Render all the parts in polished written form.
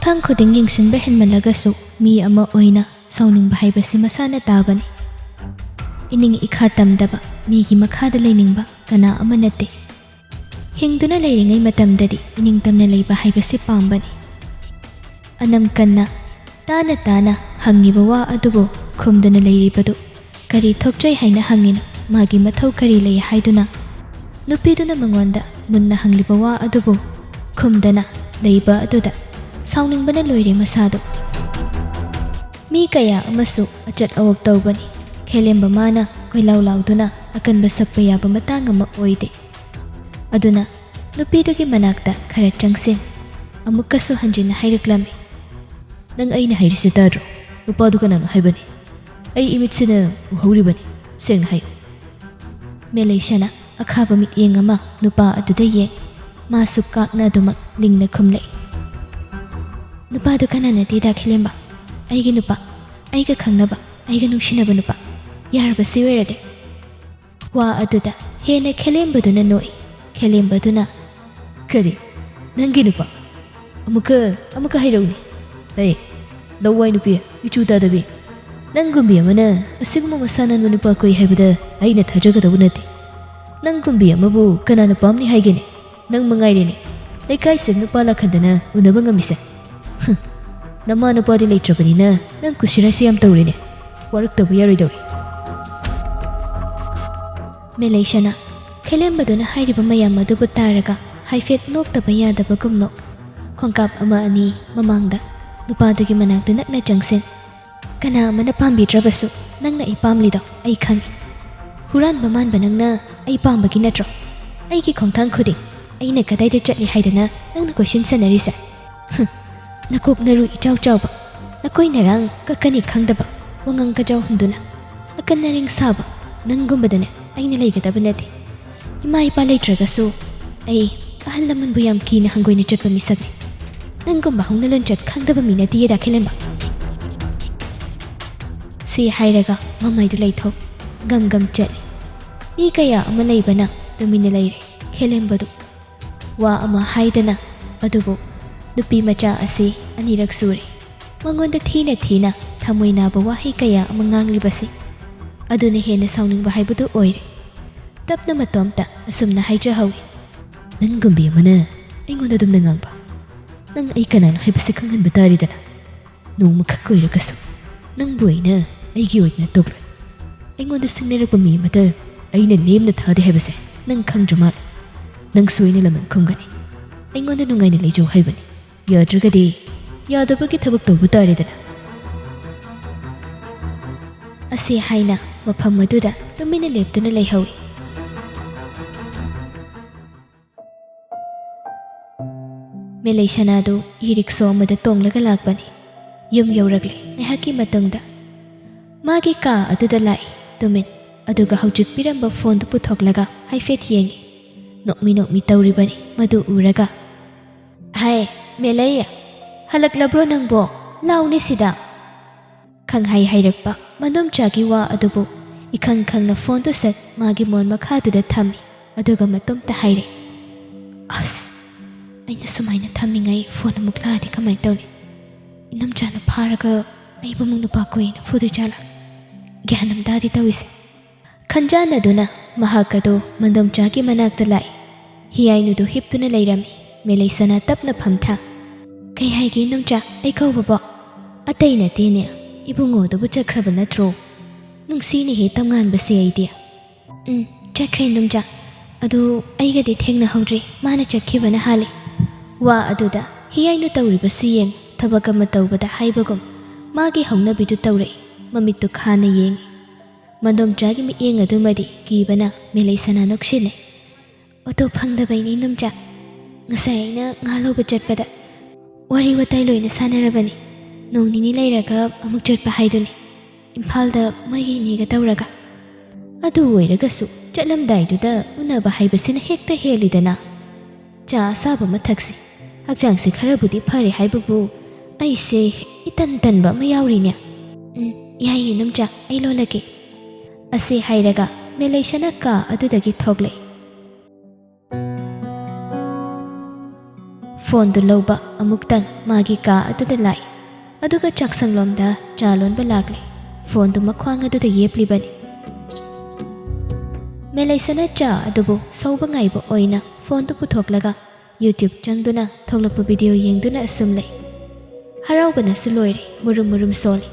ꯈꯣꯡꯊꯥꯡ ꯈꯨꯗꯤꯡ ꯌꯦꯡꯁꯤꯟꯕ ꯍꯦꯟꯃꯜꯂꯒꯁꯨ ꯃꯤ ꯑꯃ ꯑꯣꯏꯅ ꯁꯥꯎꯅꯤꯡꯕ ꯍꯥꯏꯕꯁꯤ ꯃꯁꯥꯅ ꯇꯥꯕꯅꯤ. ꯏꯅꯤꯡ ꯏꯈꯥ ꯇꯝꯗꯕ ꯃꯤꯒꯤ ꯃꯈꯥꯗ ꯂꯩꯅꯤꯡꯕ ꯀꯅꯥ ꯑꯃ ꯅꯠꯇꯦ. ꯍꯤꯡꯗꯨꯅ ꯂꯩꯔꯤꯉꯩ ꯃꯇꯝꯗꯗꯤ ꯏꯅꯤꯡꯇꯝꯅ ꯂꯩꯕ ꯍꯥꯏꯕꯁꯤ ꯄꯥꯝꯕꯅꯤ. ꯑꯅꯝ ꯀꯟꯅ ꯇꯥꯅ ꯇꯥꯅ ꯍꯪꯉꯤꯕ ꯋꯥ ꯑꯗꯨꯕꯨ ꯈꯨꯝꯗꯨꯅ ꯂꯩꯔꯤꯕꯗꯨ ꯀꯔꯤ ꯊꯣꯛꯆꯩ ꯍꯥꯏꯅ ꯍꯪꯉꯤꯅꯣ, ꯃꯥꯒꯤ ꯃꯊꯧ ꯀꯔꯤ ꯂꯩ ꯍꯥꯏꯗꯨꯅ ꯅꯨꯄꯤꯗꯨꯅ ꯃꯉꯣꯟꯗ ꯃꯨꯟꯅ ꯍꯪꯂꯤꯕ ꯋꯥ ꯑꯗꯨꯕꯨ ꯈꯨꯝꯗꯅ ꯂꯩꯕ ꯑꯗꯨꯗ ꯁꯥꯎꯅꯤꯡꯕꯅ ꯂꯣꯏꯔꯦ ꯃꯁꯥꯗꯨ. ꯃꯤ ꯀꯌꯥ ꯑꯃꯁꯨ ꯑꯆꯠ ꯑꯋꯣꯛ ꯇꯧꯕꯅꯤ. ꯈꯦꯂꯦꯝꯕ ꯃꯥꯅ ꯀꯣꯏꯂꯥꯎ ꯂꯥꯎꯗꯨꯅ ꯑꯀꯟꯕ ꯁꯛꯄ ꯌꯥꯕ ꯃꯇꯥꯡ ꯑꯃ ꯑꯣꯏꯗꯦ. ꯑꯗꯨꯅ ꯅꯨꯄꯤꯗꯨꯒꯤ ꯃꯅꯥꯛꯇ ꯈꯔ ꯆꯪꯁꯤꯟ ꯑꯃꯨꯛꯀꯁꯨ ꯍꯟꯖꯤꯟꯅ ꯍꯥꯏꯔꯛꯂꯝꯃꯤ. ꯅꯪ ꯑꯩꯅ ꯍꯥꯏꯔꯤꯁꯤ ꯇꯥꯗ꯭ꯔꯣ? ꯅꯨꯄꯥꯗꯨ ꯀꯅꯥꯅꯣ ꯍꯥꯏꯕꯅꯤ. ꯑꯩ ꯏꯃꯤꯠꯁꯤꯅ ꯎꯍꯧꯔꯤꯕꯅꯤ. ꯁꯦꯡꯅ ꯍꯥꯏꯌꯨ. ꯃꯦꯂꯩꯁꯥꯅ ꯑꯈꯥꯕ ꯃꯤꯠꯌꯦꯡ ꯑꯃ ꯅꯨꯄꯥ ꯑꯗꯨꯗ ꯌꯦꯡ. ꯃꯥꯁꯨ ꯀꯥꯛꯅ ꯑꯗꯨꯃꯛ ꯂꯤꯡꯅ ꯈꯨꯝꯂꯛꯏ. ꯅꯨꯄꯥꯗꯨ ꯀꯅꯥ ꯅꯠꯇꯦꯗ ꯈꯦꯂꯦꯝꯕ. ꯑꯩꯒꯤ ꯅꯨꯄꯥ, ꯑꯩꯒ ꯈꯪꯅꯕ, ꯑꯩꯒ ꯅꯨꯡꯁꯤꯅꯕ ꯅꯨꯄꯥ. ꯌꯥꯔꯕꯁꯤ ꯑꯣꯏꯔꯗꯤ. ꯋꯥ ꯑꯗꯨꯗ ꯍꯦꯟꯅ ꯈꯦꯂꯦꯝꯕꯗꯨꯅ ꯅꯣꯛꯏ. ꯈꯦꯂꯦꯝꯕꯗꯨꯅ ꯀꯔꯤ? ꯅꯪꯒꯤ ꯅꯨꯄꯥ? ꯑꯃꯨꯛꯀ ꯍꯥꯏꯔꯛꯎꯅꯦ. ꯑꯩ ꯂꯋꯥꯏ ꯅꯨꯄꯤ, ꯏꯆꯨ ꯇꯥꯗꯕꯤ. ꯅꯪꯒꯨꯝꯕꯤ ꯑꯃꯅ ꯑꯁꯤꯒꯨꯝꯕ ꯃꯁꯥ ꯅꯥꯟꯕ ꯅꯨꯄꯥ ꯀꯣꯏ ꯍꯥꯏꯕꯗ ꯑꯩꯅ ꯊꯥꯖꯒꯗꯧꯕ ꯅꯠꯇꯦ. ꯅꯪꯒꯨꯝꯕꯤ ꯑꯃꯕꯨ ꯀꯅꯥꯅ ꯄꯥꯝꯅꯤ ꯍꯥꯏꯒꯦꯅꯦ? ꯅꯪ ꯃꯉꯥꯏꯔꯦꯅꯦ ꯂꯩꯀꯥꯏꯁꯤꯗ ꯅꯨꯄꯥ ꯂꯥꯛꯍꯟꯗꯅ ꯎꯅꯕ ꯉꯝꯃꯤꯁꯦ. ꯅꯃꯥ ꯅꯨꯄꯥꯗꯤ ꯂꯩꯇ꯭ꯔꯕꯅꯤꯅ ꯅꯪ ꯀꯨꯁꯤꯔꯥꯁꯤ ꯌꯥꯝ ꯇꯧꯔꯦꯅꯦ. ꯋꯥꯔꯛꯇꯕ ꯌꯥꯔꯣꯏꯗꯧꯔꯤ. ꯃꯦꯂꯩꯁꯥꯅ ꯈꯦꯂꯦꯝꯕꯗꯨꯅ ꯍꯥꯏꯔꯤꯕ ꯃꯌꯥꯝ ꯑꯗꯨꯕꯨ ꯇꯥꯔꯒ ꯍꯥꯏꯐꯦꯠ ꯅꯣꯛꯇꯕ ꯌꯥꯗꯕꯒꯨꯝ ꯅꯣꯛ. ꯈꯣꯡꯀꯥꯞ ꯑꯃ ꯑꯅꯤ ꯃꯃꯥꯡꯗ ꯅꯨꯄꯥꯗꯨꯒꯤ ꯃꯅꯥꯛꯇ ꯅꯛꯅ ꯆꯪꯁꯤꯟ. ꯀꯅꯥ ꯑꯃꯅ ꯄꯥꯝꯕꯤꯗ꯭ꯔꯕꯁꯨ ꯅꯪꯅ ꯑꯩ ꯄꯥꯝꯂꯤꯗꯣ ꯑꯩ ꯈꯪꯉꯤ. ꯍꯨꯔꯥꯟꯕ ꯃꯥꯟꯕ ꯅꯪꯅ ꯑꯩ ꯄꯥꯝꯕꯒꯤ ꯅꯠꯇ꯭ꯔꯣ? ꯑꯩꯒꯤ ꯈꯣꯡꯊꯥꯡ ꯈꯨꯗꯤꯡ ꯑꯩꯅ ꯀꯗꯥꯏꯗ ꯆꯠꯂꯤ ꯍꯥꯏꯗꯅ ꯅꯪꯅ ꯀꯣꯏꯁꯤꯟ ꯁꯥꯟꯅꯔꯤꯁꯦ. ꯅꯀꯣꯛ ꯅꯔꯨ ꯏꯆꯥꯎ ꯆꯥꯎꯕ, ꯅꯀꯣꯏ ꯅꯔꯥꯡ ꯀꯛꯀꯅꯤ ꯈꯪꯗꯕ, ꯋꯥꯉꯥꯡ ꯀꯖꯥꯎ ꯍꯨꯟꯗꯨꯅ ꯑꯀꯟ ꯅꯔꯤꯡ ꯁꯥꯕ ꯅꯪꯒꯨꯝꯕꯗꯅꯦ ꯑꯩꯅ ꯂꯩꯒꯗꯕ ꯅꯠꯇꯦ. ꯏꯃꯥ ꯏꯄꯥ ꯂꯩꯇ꯭ꯔꯒꯁꯨ ꯑꯩ ꯑꯍꯜ ꯂꯃꯟꯕꯨ ꯌꯥꯝ ꯀꯤꯅ ꯍꯪꯒꯣꯏꯅ ꯆꯠꯄ ꯃꯤꯁꯛꯅꯤ. ꯅꯪꯒꯨꯝꯕ ꯍꯧꯅ ꯂꯣꯟꯆꯠ ꯈꯪꯗꯕ ꯃꯤ ꯅꯠꯇꯦꯗ ꯈꯦꯂꯦꯝꯕ. ꯁꯤ ꯍꯥꯏꯔꯒ ꯃꯃꯥꯏꯗꯨ ꯂꯩꯊꯣꯛ ꯒꯝ ꯒꯝ ꯆꯠꯂꯤ. ꯃꯤ ꯀꯌꯥ ꯑꯃ ꯂꯩꯕꯅ ꯇꯨꯃꯤꯟꯅ ꯂꯩꯔꯦ. ꯈꯦꯂꯦꯝꯕꯗꯨ ꯋꯥ ꯑꯃ ꯍꯥꯏꯗꯅ. ꯑꯗꯨꯕꯨ ꯅꯨꯄꯤ ꯃꯆꯥ ꯑꯁꯤ ꯑꯅꯤꯔꯛ ꯁꯨꯔꯦ ꯃꯉꯣꯟꯗ ꯊꯤꯅ ꯊꯤꯅ ꯊꯃꯣꯏ ꯅꯥꯕ ꯋꯥꯍꯩ ꯀꯌా ꯑꯃ ꯉꯥꯡꯂꯤꯕꯁꯤ. ꯑꯗꯨꯅ ꯍꯦꯟꯅ ꯁꯥꯎꯅꯤꯡꯕ ꯍꯥꯏꯕꯗꯨ ꯑꯣꯏꯔꯦ. ꯇꯞꯅ ꯃꯇꯣꯝꯇ ꯑꯁꯨꯝꯅ ꯍꯥꯏꯖꯍꯧꯏ. ꯅꯪꯒꯨꯝꯕꯤ ꯑꯃꯅ ꯑꯩꯉꯣꯟꯗ ꯑꯗꯨꯝꯅ ꯉꯥꯡꯕ. ꯅꯪ ꯑꯩ ꯀꯅꯥꯅꯣ ꯍꯥꯏꯕꯁꯤ ꯈꯪꯍꯟꯕ ꯇꯥꯔꯤꯗꯅ. ꯅꯣꯡꯃꯈꯛ ꯑꯣꯏꯔꯒꯁꯨ ꯅꯪꯕꯨ ꯑꯩꯅ ꯑꯩꯒꯤ ꯑꯣꯏꯅ ꯇꯧꯔꯣꯏ. ꯑꯩꯉꯣꯟꯗ ꯁꯤꯡꯅꯔꯛꯄ ꯃꯤ ꯑꯃꯇ ꯑꯩꯅ ꯂꯦꯝꯅ ꯊꯥꯗꯦ ꯍꯥꯏꯕꯁꯦ ꯅꯪ ꯈꯪꯗ꯭ꯔ ꯃꯥꯜꯂꯦ. ꯅꯪꯁꯨ ꯑꯩꯅ ꯂꯃꯟ ꯈꯨꯝꯒꯅꯤ. ꯑꯩꯉꯣꯟꯗ ꯅꯨꯡꯉꯥꯏꯅ ꯂꯩꯖꯧ ꯍꯥꯏꯕꯅꯤ. ꯌꯥꯗ꯭ꯔꯒꯗꯤ ꯌꯥꯗꯕꯒꯤ ꯊꯕꯛ ꯇꯧꯕ ꯇꯥꯔꯦꯗꯅ. ꯑꯁꯤ ꯍꯥꯏꯅ ꯃꯐꯝ ꯑꯗꯨꯗ ꯇꯨꯃꯤꯟꯅ ꯂꯦꯞꯇꯨꯅ ꯂꯩꯍꯧꯏ. ꯃꯦꯂꯩꯁꯥꯅꯥꯗꯨ ꯏꯔꯤꯛꯁꯣ ꯑꯃꯗ ꯇꯣꯡꯂꯒ ꯂꯥꯛꯄꯅꯤ. ꯌꯨꯝ ꯌꯧꯔꯛꯂꯦ ꯉꯥꯏꯍꯥꯛꯀꯤ ꯃꯇꯨꯡꯗ. ꯃꯥꯒꯤ ꯀꯥ ꯑꯗꯨꯗ ꯂꯥꯛꯏ ꯇꯨꯃꯤꯟ. ꯑꯗꯨꯒ ꯍꯧꯖꯤꯛ ꯄꯤꯔꯝꯕ ꯐꯣꯟꯗꯨ ꯄꯨꯊꯣꯛꯂꯒ ꯍꯥꯏꯐꯦꯠ ꯌꯦꯡꯉꯤ. ꯅꯣꯛꯃꯤ ꯅꯣꯛꯃꯤ ꯇꯧꯔꯤꯕꯅꯤ ꯃꯗꯨ ꯎꯔꯒ. ꯍꯥꯏ ꯃꯦꯂꯩ, ꯍꯜꯂꯛꯂꯕ꯭ꯔꯣ ꯅꯪꯕꯣ? ꯂꯥꯎꯅꯦ ꯁꯤꯗ. ꯈꯪꯍꯥꯏ ꯍꯥꯏꯔꯛꯄ ꯃꯅꯣꯝꯆꯥꯒꯤ ꯋꯥ ꯑꯗꯨꯕꯨ ꯏꯈꯪ ꯈꯪꯅ ꯐꯣꯟꯗꯨ ꯁꯠ ꯃꯥꯒꯤ ꯃꯣꯟ ꯃꯈꯥꯗꯨꯗ ꯊꯝꯃꯤ. ꯑꯗꯨꯒ ꯃꯇꯣꯝꯇ ꯍꯥꯏꯔꯦ. ꯑꯁ, ꯑꯩꯅ ꯁꯨꯃꯥꯏꯅ ꯊꯝꯃꯤꯉꯩ ꯐꯣꯟ ꯑꯃꯨꯛ ꯂꯥꯛꯑꯗꯤ ꯀꯃꯥꯏꯅ ꯇꯧꯅꯤ? ꯏꯅꯝꯆꯥꯅ ꯐꯥꯔꯒ ꯑꯩꯕꯨ ꯑꯃꯨꯛ ꯅꯨꯄꯥ ꯀꯣꯏꯅ ꯐꯨꯗꯣꯏ ꯖꯥꯠꯂꯥ? ꯒ꯭ꯌꯥꯟ ꯑꯝꯇꯥꯗꯤ ꯇꯧꯏꯁꯦ. ꯈꯟꯖꯥꯟꯅꯗꯨꯅ ꯃꯍꯥꯛ ꯑꯗꯨ ꯃꯅꯣꯝꯆꯥꯒꯤ ꯃꯅꯥꯛꯇ ꯂꯥꯛꯏ. ꯍꯤꯌꯥꯏꯅꯨꯗꯨ ꯍꯤꯞꯇꯨꯅ ꯂꯩꯔꯝꯃꯤ. ꯃꯦꯂꯩꯁꯥꯅ ꯇꯞꯅ ꯐꯝꯊ. ꯀꯩ ꯍꯥꯏꯒꯦ ꯏꯅꯝꯆꯥ ꯑꯩ ꯀꯧꯕꯕꯣ? ꯑꯇꯩ ꯅꯠꯇꯦꯅꯦ, ꯏꯕꯨꯡꯉꯣꯗꯨꯕꯨ ꯆꯠꯈ꯭ꯔꯕ ꯅꯠꯇ꯭ꯔꯣ? ꯅꯨꯡꯁꯤꯅꯦꯍꯦ ꯇꯝꯉꯥꯟꯕꯁꯦ ꯑꯩꯗꯤ. ꯆꯠꯈ꯭ꯔꯦ ꯏꯅꯝꯆꯥ. ꯑꯗꯨ ꯑꯩꯒꯗꯤ ꯊꯦꯡꯅꯍꯧꯗ꯭ꯔꯤ, ꯃꯥꯅ ꯆꯠꯈꯤꯕꯅ ꯍꯥꯜꯂꯤ. ꯋꯥ ꯑꯗꯨꯗ ꯍꯤꯌꯥꯏꯅꯨ ꯇꯧꯔꯤꯕꯁꯤ ꯌꯦꯡ. ꯊꯕꯛ ꯑꯃ ꯇꯧꯕꯗ ꯍꯥꯏꯕꯒꯨꯝ ꯃꯥꯒꯤ ꯍꯧꯅꯕꯤꯗꯨ ꯇꯧꯔꯛꯏ. ꯃꯃꯤꯠꯇꯨ ꯈꯥꯅ ꯌꯦꯡꯉꯤ. ꯃꯅꯣꯝꯆꯥꯒꯤ ꯃꯤꯠꯌꯦꯡ ꯑꯗꯨꯃꯗꯤ ꯀꯤꯕꯅ ꯃꯦꯂꯩꯁꯥꯅ ꯅꯣꯛꯁꯤꯟꯅꯩ. ꯑꯣꯇꯣ ꯐꯪꯗꯕꯩꯅꯤ ꯏꯅꯝꯆꯥ. ꯉꯁꯥꯏ ꯑꯩꯅ ꯉꯥ ꯂꯧꯕ ꯆꯠꯄꯗ ꯋꯥꯔꯤ ꯋꯥꯇꯥꯏ ꯂꯣꯏꯅ ꯁꯥꯟꯅꯔꯕꯅꯤ. ꯅꯣꯡ ꯅꯤꯅꯤ ꯂꯩꯔꯒ ꯑꯃꯨꯛ ꯆꯠꯄ ꯍꯥꯏꯗꯨꯅꯤ, ꯏꯝꯐꯥꯜꯗ ꯃꯣꯏꯒꯤ ꯏꯅꯦꯒ ꯇꯧꯔꯒ. ꯑꯗꯨ ꯑꯣꯏꯔꯒꯁꯨ ꯆꯠꯂꯝꯗꯥꯏꯗꯨꯗ ꯎꯅꯕ ꯍꯥꯏꯕꯁꯤꯅ ꯍꯦꯛꯇ ꯍꯦꯜꯂꯤꯗꯅ. ꯆꯥ ꯑꯁꯥꯕ ꯑꯃ ꯊꯛꯁꯤ. ꯍꯛꯆꯥꯡꯁꯤ ꯈꯔꯕꯨꯗꯤ ꯐꯔꯦ ꯍꯥꯏꯕꯕꯨ ꯑꯩꯁꯦ ꯏꯇꯟ ꯇꯟꯕ ꯑꯃ ꯌꯥꯎꯔꯤꯅꯦ. ꯌꯥꯏꯌꯦ ꯏꯅꯝꯆꯥ, ꯑꯩ ꯂꯣꯜꯂꯒꯦ. ꯑꯁꯤ ꯍꯥꯏꯔꯒ ꯃꯦꯂꯩꯁꯥꯅ ꯀꯥ ꯑꯗꯨꯗꯒꯤ ꯊꯣꯛꯂꯛꯏ. ꯐꯣꯟꯗꯨ ꯂꯧꯕ ꯑꯃꯨꯛꯇꯪ ꯃꯥꯒꯤ ꯀꯥ ꯑꯗꯨꯗ ꯂꯥꯛꯏ ꯑꯗꯨꯒ ꯆꯥꯛꯁꯪꯂꯣꯝꯗ ꯆꯥ ꯂꯣꯟꯕ ꯂꯥꯛꯂꯦ ꯐꯣꯟꯗꯨ ꯃꯈ꯭ꯋꯥꯡ ꯑꯗꯨꯗ ꯌꯦꯞꯂꯤꯕꯅꯤ ꯃꯦꯂꯩꯁꯅ ꯆꯥ ꯑꯗꯨꯕꯨ ꯁꯧꯕ ꯉꯥꯏꯕ ꯑꯣꯏꯅ ꯐꯣꯟꯗꯨ ꯄꯨꯊꯣꯛꯂꯒ ꯌꯨꯇ꯭ꯌꯨꯕ ꯆꯪꯗꯨꯅ ꯊꯣꯛꯂꯛꯄ ꯚꯤꯗꯤꯑꯣ ꯌꯦꯡꯗꯨꯅ ꯑꯁꯨꯝ ꯂꯩ ꯍꯔꯥꯎꯕꯅꯁꯨ ꯂꯣꯏꯔꯦ ꯃꯨꯔꯨꯝ ꯃꯨꯔꯨꯝ ꯁꯣꯜꯂꯤ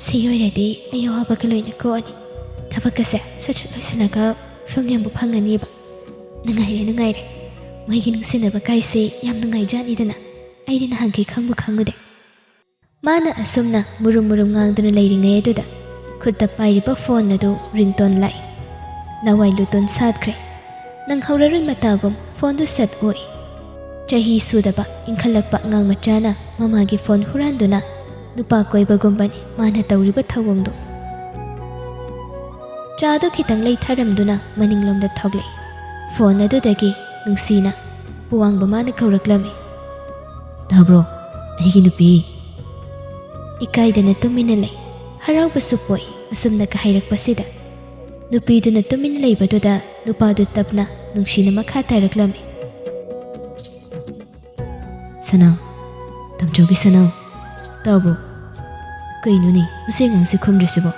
ꯁꯤ ꯑꯣꯏꯔꯗꯤ ꯑꯩ ꯑꯋꯥꯕꯒ ꯂꯣꯏꯅ ꯀꯣꯛꯑꯅꯤ ꯊꯕꯛꯀꯁꯦ ꯁꯠ ꯂꯣꯏꯁꯤꯜꯂꯒ ꯐꯤꯂꯝ ꯌꯦꯡꯕ ꯐꯪꯉꯅꯤꯕ ꯅꯨꯡꯉꯥꯏꯔꯦ ꯃꯣꯏꯒꯤ ꯅꯨꯡꯁꯤꯅꯕ ꯀꯥꯏꯁꯦ ꯌꯥꯝ ꯅꯨꯡꯉꯥꯏꯖꯥꯠꯅꯤꯗꯅ ꯑꯩꯗꯤ ꯅꯍꯥꯟꯈꯩ ꯈꯪꯕꯨ ꯈꯪꯉꯨꯗꯦ ꯃꯥꯅ ꯑꯁꯨꯝꯅ ꯃꯨꯔꯨꯝ ꯃꯨꯔꯨꯝ ꯉꯥꯡꯗꯨꯅ ꯂꯩꯔꯤꯉꯩ ꯑꯗꯨꯗ ꯈꯨꯠꯇ ꯄꯥꯏꯔꯤꯕ ꯐꯣꯟ ꯑꯗꯨ ꯔꯤꯡꯇꯣꯟ ꯂꯥꯛꯏ ꯂꯋꯥꯏ ꯂꯨꯇꯣꯟ ꯁꯥꯠꯈ꯭ꯔꯦ ꯅꯪꯍꯧꯔꯔꯣꯏ ꯃꯇꯥꯒꯨꯝ ꯐꯣꯟꯗꯨ ꯁꯠ ꯑꯣꯏ ꯆꯍꯤ ꯁꯨꯗꯕ ꯏꯟꯈꯠꯂꯛꯄ ꯑꯉꯥꯡ ꯃꯆꯥꯅ ꯃꯃꯥꯒꯤ ꯐꯣꯟ ꯍꯨꯔꯥꯟꯗꯨꯅ ꯅꯨꯄꯥ ꯀꯣꯏꯕꯒꯨꯝꯕꯅꯤ ꯃꯥꯅ ꯇꯧꯔꯤꯕ ꯊꯧꯑꯣꯡꯗꯨ ꯆꯥꯗꯨ ꯈꯤꯇꯪ ꯂꯩꯊꯔꯝꯗꯨꯅ ꯃꯅꯤꯡꯂꯣꯝꯗ ꯊꯣꯛꯂꯛꯏ ꯐꯣꯟ ꯑꯗꯨꯗꯒꯤ ꯅꯨꯡꯁꯤꯅ ꯄꯨꯋꯥꯡꯕ ꯃꯥꯅ ꯀꯧꯔꯛꯂꯝꯃꯤ ꯇꯥꯕ꯭ꯔꯣ ꯑꯩꯒꯤ ꯅꯨꯄꯤ ꯏꯀꯥꯏꯗꯅ ꯇꯨꯃꯤꯟꯅ ꯂꯩ ꯍꯔꯥꯎꯕꯁꯨ ꯄꯣꯛꯏ ꯑꯁꯨꯝꯅꯒ ꯍꯥꯏꯔꯛꯄꯁꯤꯗ ꯅꯨꯄꯤꯗꯨꯅ ꯇꯨꯃꯤꯟꯅ ꯂꯩꯕꯗꯨꯗ ꯅꯨꯄꯥꯗꯨ ꯇꯞꯅ ꯅꯨꯡꯁꯤꯅ ꯃꯈꯥ ꯇꯥꯔꯛꯂꯝꯃꯤ ꯁꯅꯥ ꯇꯝꯆꯧꯒꯤ ꯁꯅꯥ ꯇꯥꯕ꯭ꯔꯣ ꯀꯩꯅꯣꯅꯦ ꯃꯁꯤ ꯑꯉꯥꯡꯁꯦ ꯈꯨꯝꯗ꯭ꯔꯤꯁꯤꯕꯣ